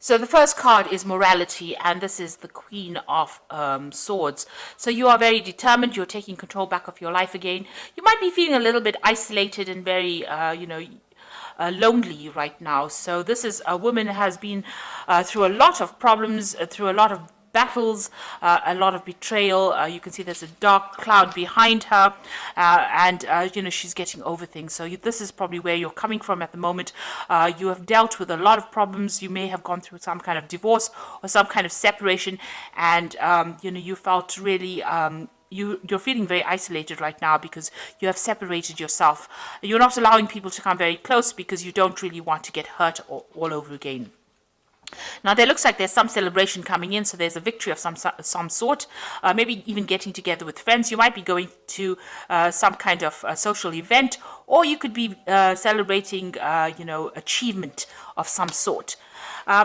So the first card is morality, and this is the Queen of Swords. So you are very determined. You're taking control back of your life again. You might be feeling a little bit isolated and very, lonely right now. So this is a woman who has been through a lot of problems, through a lot of battles, a lot of betrayal. You can see there's a dark cloud behind her, and she's getting over things. So this is probably where you're coming from at the moment. You have dealt with a lot of problems. You may have gone through some kind of divorce or some kind of separation, and you felt really you're feeling very isolated right now because you have separated yourself. You're not allowing people to come very close because you don't really want to get hurt all over again. Now, there looks like there's some celebration coming in, so there's a victory of some sort, maybe even getting together with friends. You might be going to some kind of social event, or you could be celebrating, achievement of some sort.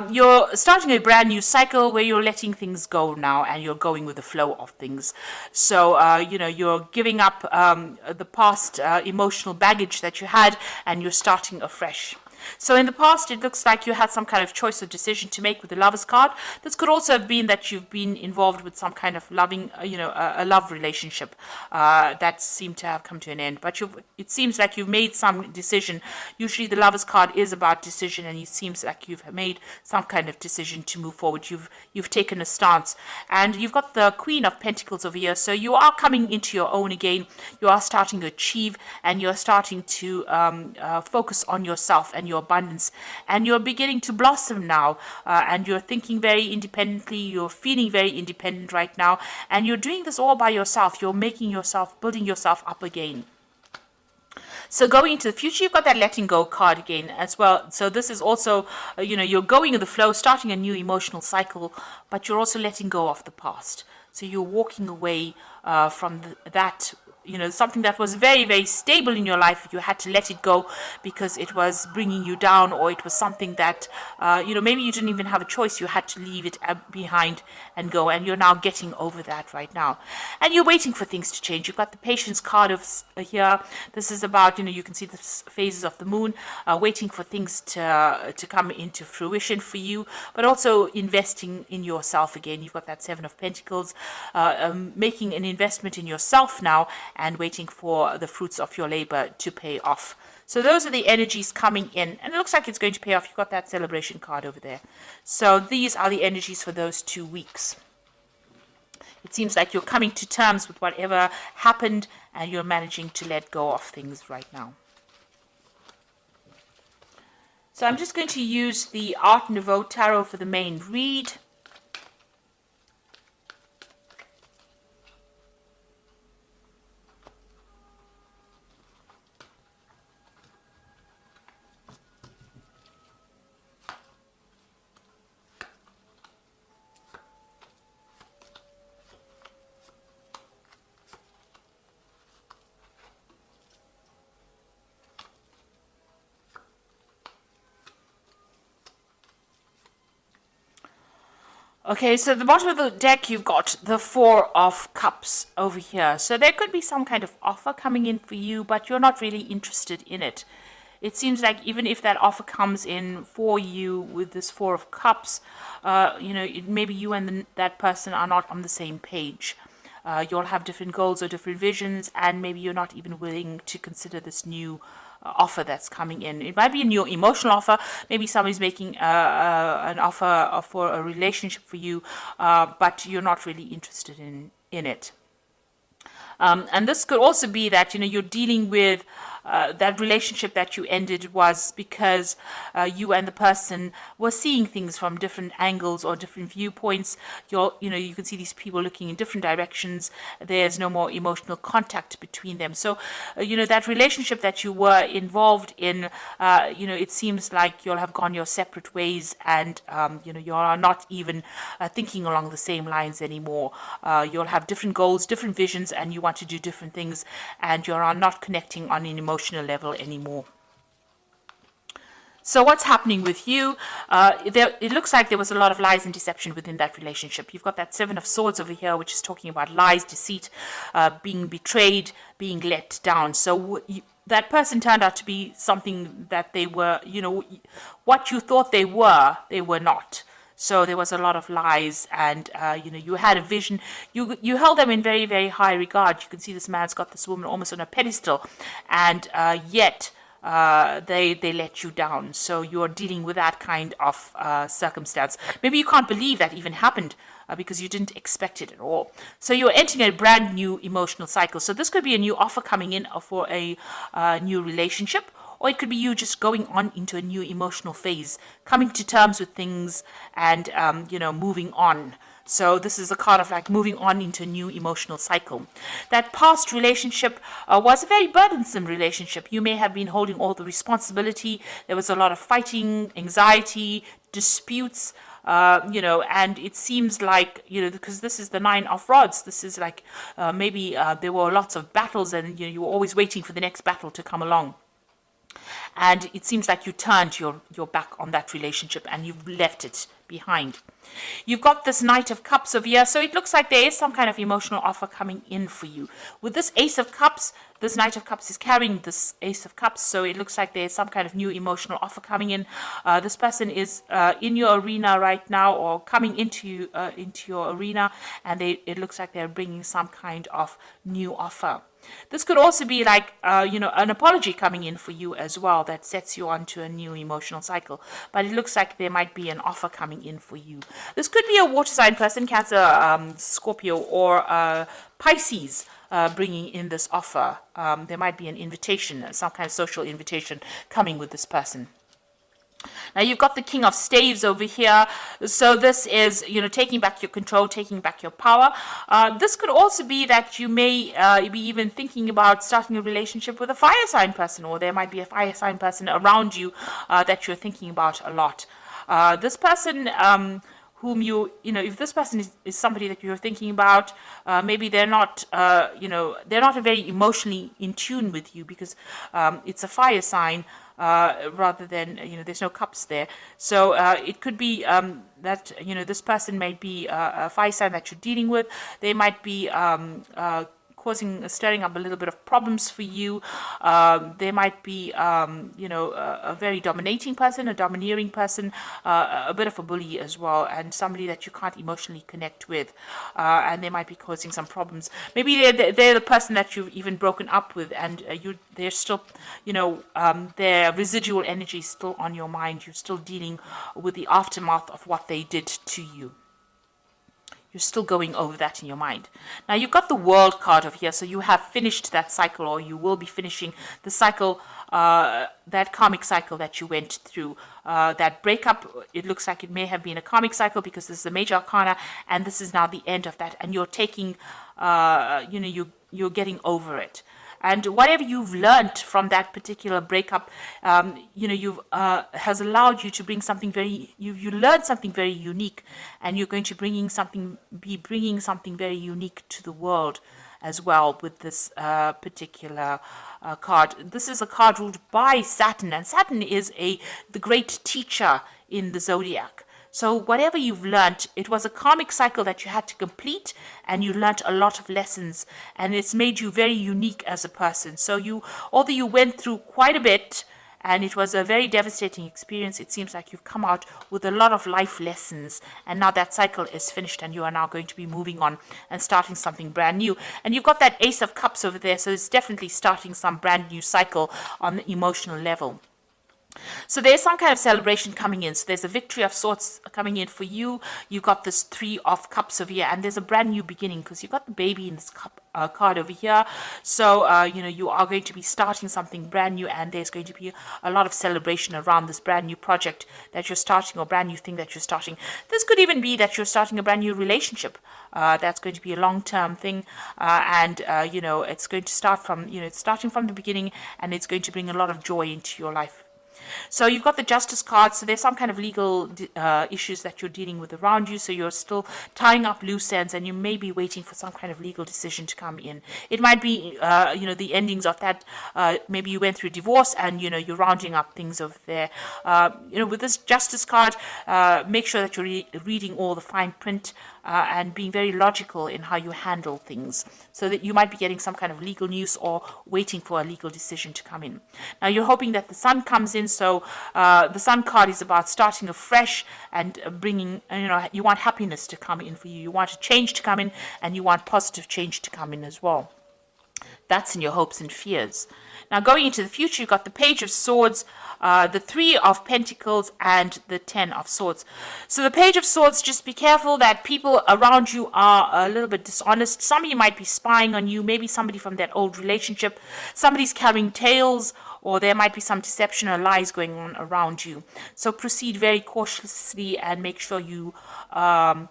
You're starting a brand new cycle where you're letting things go now and you're going with the flow of things. So, you're giving up the past emotional baggage that you had and you're starting afresh. So in the past, it looks like you had some kind of choice or decision to make with the Lover's card. This could also have been that you've been involved with some kind of loving, a love relationship that seemed to have come to an end. But it seems like you've made some decision. Usually the Lover's card is about decision, and it seems like you've made some kind of decision to move forward. You've taken a stance. And you've got the Queen of Pentacles over here. So you are coming into your own again. You are starting to achieve, and you're starting to focus on yourself and your abundance, and you're beginning to blossom now, and you're thinking very independently, you're feeling very independent right now, and you're doing this all by yourself. You're building yourself up again. So going into the future, you've got that letting go card again as well. So this is also, you're going in the flow, starting a new emotional cycle, but you're also letting go of the past. So you're walking away from that something that was very, very stable in your life. You had to let it go because it was bringing you down, or it was something that, maybe you didn't even have a choice. You had to leave it behind and go, and you're now getting over that right now. And you're waiting for things to change. You've got the Patience card here. This is about, you can see the phases of the moon, waiting for things to come into fruition for you, but also investing in yourself again. You've got that Seven of Pentacles, making an investment in yourself now, and waiting for the fruits of your labor to pay off. So those are the energies coming in, and it looks like it's going to pay off. You've got that Celebration card over there. So these are the energies for those 2 weeks. It seems like you're coming to terms with whatever happened, and you're managing to let go of things right now. So I'm just going to use the Art Nouveau Tarot for the main read. Okay, so at the bottom of the deck, you've got the Four of Cups over here. So there could be some kind of offer coming in for you, but you're not really interested in it. It seems like even if that offer comes in for you with this Four of Cups, maybe you and that person are not on the same page. You'll have different goals or different visions, and maybe you're not even willing to consider this new offer that's coming in. It might be a new emotional offer. Maybe somebody's making an offer for a relationship for you, but you're not really interested in it. And this could also be that you're dealing with that relationship that you ended was because you and the person were seeing things from different angles or different viewpoints. You can see these people looking in different directions. There's no more emotional contact between them. So that relationship that you were involved in, it seems like you'll have gone your separate ways, and you are not even thinking along the same lines anymore. You'll have different goals, different visions, and you want to do different things, and you are not connecting on an emotional level anymore. So what's happening with you? It looks like there was a lot of lies and deception within that relationship. You've got that Seven of Swords over here, which is talking about lies, deceit, being betrayed, being let down. So that person turned out to be something that they were, what you thought they were not. So there was a lot of lies, and you had a vision. You held them in very, very high regard. You can see this man's got this woman almost on a pedestal, and yet they let you down. So you're dealing with that kind of circumstance. Maybe you can't believe that even happened. Because you didn't expect it at all. So you're entering a brand new emotional cycle. So this could be a new offer coming in for a new relationship, or it could be you just going on into a new emotional phase, coming to terms with things and, moving on. So this is a kind of like moving on into a new emotional cycle. That past relationship was a very burdensome relationship. You may have been holding all the responsibility. There was a lot of fighting, anxiety, disputes, and it seems like, because this is the 9 of rods, this is like maybe there were lots of battles, and you were always waiting for the next battle to come along. And it seems like you turned your back on that relationship and you've left it behind. You've got this Knight of Cups over here, so it looks like there is some kind of emotional offer coming in for you. With this Ace of Cups, this Knight of Cups is carrying this Ace of Cups, so it looks like there's some kind of new emotional offer coming in. This person is in your arena right now, or coming into your arena, and it looks like they're bringing some kind of new offer. This could also be like, an apology coming in for you as well that sets you onto a new emotional cycle. But it looks like there might be an offer coming in for you. This could be a water sign person, Cancer, Scorpio, or Pisces, bringing in this offer. There might be an invitation, some kind of social invitation coming with this person. Now you've got the King of Staves over here. So this is, taking back your control, taking back your power. This could also be that you may be even thinking about starting a relationship with a fire sign person, or there might be a fire sign person around you that you're thinking about a lot. This person whom if this person is somebody that you're thinking about, maybe they're not, they're not very emotionally in tune with you, because it's a fire sign. Rather than, there's no cups there. So it could be that, this person may be a fire sign that you're dealing with. They might be stirring up a little bit of problems for you. They might be, a very dominating person, a domineering person, a bit of a bully as well, and somebody that you can't emotionally connect with. And they might be causing some problems. Maybe they're the person that you've even broken up with, and they're still, their residual energy is still on your mind. You're still dealing with the aftermath of what they did to you. You're still going over that in your mind. Now you've got the World card over here, so you have finished that cycle, or you will be finishing the cycle, that karmic cycle that you went through. That breakup, it looks like it may have been a karmic cycle, because this is a major arcana, and this is now the end of that, and you're taking, you're getting over it. And whatever you've learned from that particular breakup, has allowed you to bring something very, you learned something very unique, and you're going to be bringing something very unique to the world as well with this particular card. This is a card ruled by Saturn, and Saturn is the great teacher in the zodiac. So whatever you've learnt, it was a karmic cycle that you had to complete, and you learnt a lot of lessons, and it's made you very unique as a person. So although you went through quite a bit, and it was a very devastating experience, it seems like you've come out with a lot of life lessons, and now that cycle is finished, and you are now going to be moving on and starting something brand new. And you've got that Ace of Cups over there, so it's definitely starting some brand new cycle on the emotional level. So there's some kind of celebration coming in. So there's a victory of sorts coming in for you. You've got this 3 of Cups over here, and there's a brand new beginning, because you've got the Baby in this card over here. So, you are going to be starting something brand new, and there's going to be a lot of celebration around this brand new project that you're starting, or brand new thing that you're starting. This could even be that you're starting a brand new relationship. That's going to be a long-term thing, and it's going to start from, it's starting from the beginning, and it's going to bring a lot of joy into your life. So you've got the Justice card, so there's some kind of legal issues that you're dealing with around you, so you're still tying up loose ends, and you may be waiting for some kind of legal decision to come in. It might be, the endings of that, maybe you went through divorce, and, you're rounding up things over there. With this Justice card, make sure that you're reading all the fine print, and being very logical in how you handle things, so that you might be getting some kind of legal news or waiting for a legal decision to come in. Now you're hoping that the Sun comes in, in. So the Sun card is about starting afresh and bringing, you want happiness to come in for you. You want a change to come in, and you want positive change to come in as well. That's in your hopes and fears. Now, going into the future, you've got the Page of Swords, the Three of Pentacles, and the Ten of Swords. So the Page of Swords, just be careful that people around you are a little bit dishonest. Some of you might be spying on you, maybe somebody from that old relationship. Somebody's carrying tales, or there might be some deception or lies going on around you. So proceed very cautiously and make sure you are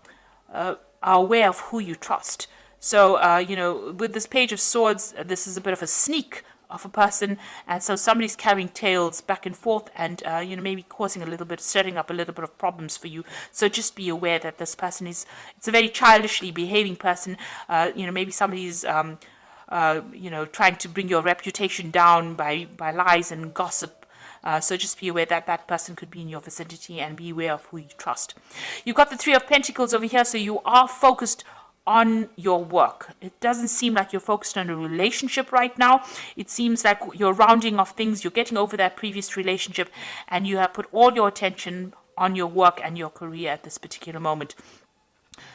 aware of who you trust. So, with this Page of Swords, this is a bit of a sneak of a person, and so somebody's carrying tales back and forth and, maybe causing stirring up a little bit of problems for you. So just be aware that this person it's a very childishly behaving person. Maybe somebody's, trying to bring your reputation down by lies and gossip. So just be aware that that person could be in your vicinity, and be aware of who you trust. You've got the Three of Pentacles over here, so you are focused on your work. It doesn't seem like you're focused on a relationship right now. It seems like you're rounding off things, you're getting over that previous relationship, and you have put all your attention on your work and your career at this particular moment.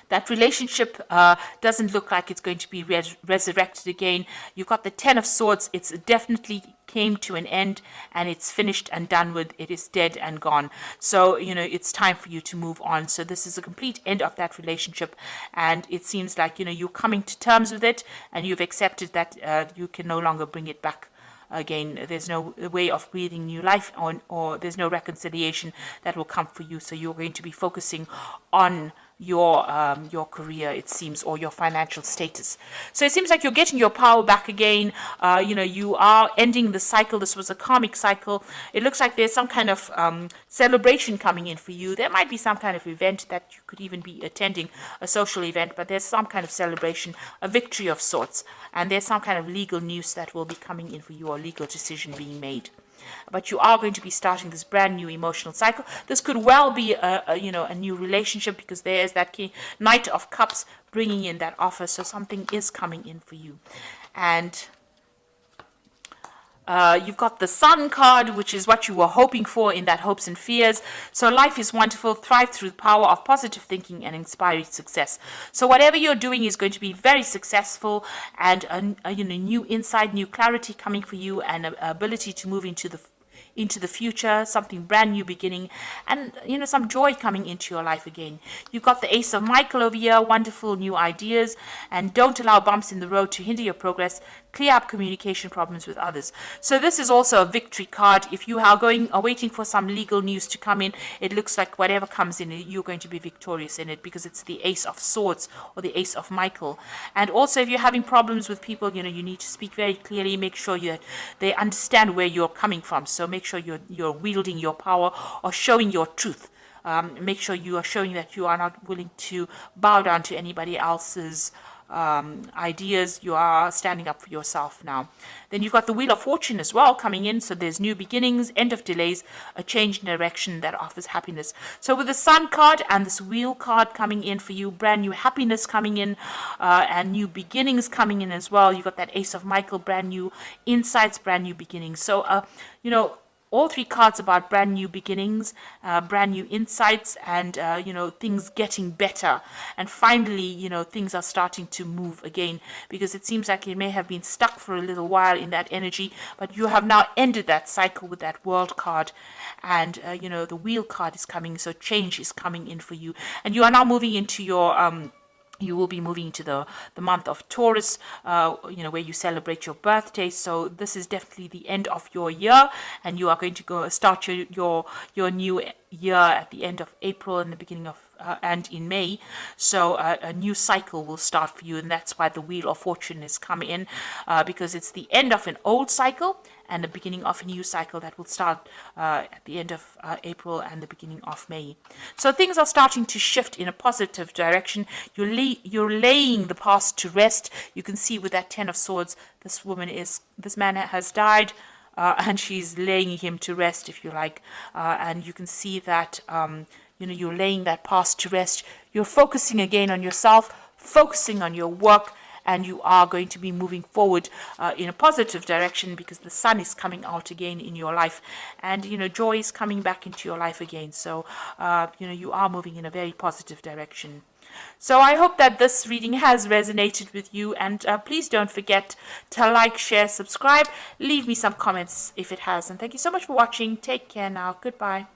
That relationship doesn't look like it's going to be resurrected again. You've got the Ten of Swords. It's definitely came to an end, and it's finished and done with. It is dead and gone. So, it's time for you to move on. So this is a complete end of that relationship, and it seems like, you're coming to terms with it, and you've accepted that you can no longer bring it back again. There's no way of breathing new life on, or there's no reconciliation that will come for you. So you're going to be focusing on your career, it seems, or your financial status. So it seems like you're getting your power back again. You are ending the cycle. This was a karmic cycle. It looks like there's some kind of celebration coming in for you. There might be some kind of event that you could even be attending, a social event, but there's some kind of celebration, a victory of sorts, and there's some kind of legal news that will be coming in for you, or legal decision being made. But you are going to be starting this brand new emotional cycle. This could well be a new relationship, because there is that Knight of Cups bringing in that offer. So something is coming in for you. And you've got the Sun card, which is what you were hoping for in that hopes and fears. So life is wonderful. Thrive through the power of positive thinking and inspiring success. So whatever you're doing is going to be very successful, and a new insight, new clarity coming for you, and an ability to move into the future, something brand new beginning, and some joy coming into your life again. You've got the Ace of Michael over here, wonderful new ideas, and don't allow bumps in the road to hinder your progress. Clear up communication problems with others. So this is also a victory card. If you are waiting for some legal news to come in, it looks like whatever comes in, you're going to be victorious in it, because it's the Ace of Swords, or the Ace of Michael. And also, if you're having problems with people, you need to speak very clearly. Make sure they understand where you're coming from. So make sure you're wielding your power, or showing your truth. Make sure you are showing that you are not willing to bow down to anybody else's ideas. You are standing up for yourself now. Then you've got the Wheel of Fortune as well coming in. So there's new beginnings, end of delays, a change in direction that offers happiness. So with the Sun card and this Wheel card coming in for you, brand new happiness coming in, and new beginnings coming in as well. You've got that Ace of Michael, brand new insights, brand new beginnings. So all three cards about brand new beginnings, brand new insights, and things getting better. And finally, things are starting to move again, because it seems like it may have been stuck for a little while in that energy, but you have now ended that cycle with that World card, and the Wheel card is coming. So change is coming in for you, and you are now moving into your you will be moving to the month of Taurus, where you celebrate your birthday. So this is definitely the end of your year, and you are going to start your new year at the end of April and the beginning of and in May. So a new cycle will start for you, and that's why the Wheel of Fortune is coming in, because it's the end of an old cycle and the beginning of a new cycle that will start at the end of April and the beginning of May. So things are starting to shift in a positive direction. You're laying the past to rest. You can see with that Ten of Swords, this man has died, and she's laying him to rest, if you like. And you can see that you're laying that past to rest. You're focusing again on yourself, focusing on your work, and you are going to be moving forward in a positive direction, because the sun is coming out again in your life, and joy is coming back into your life again. So you are moving in a very positive direction. So I hope that this reading has resonated with you, and please don't forget to like, share, subscribe, leave me some comments if it has. And thank you so much for watching. Take care now. Goodbye.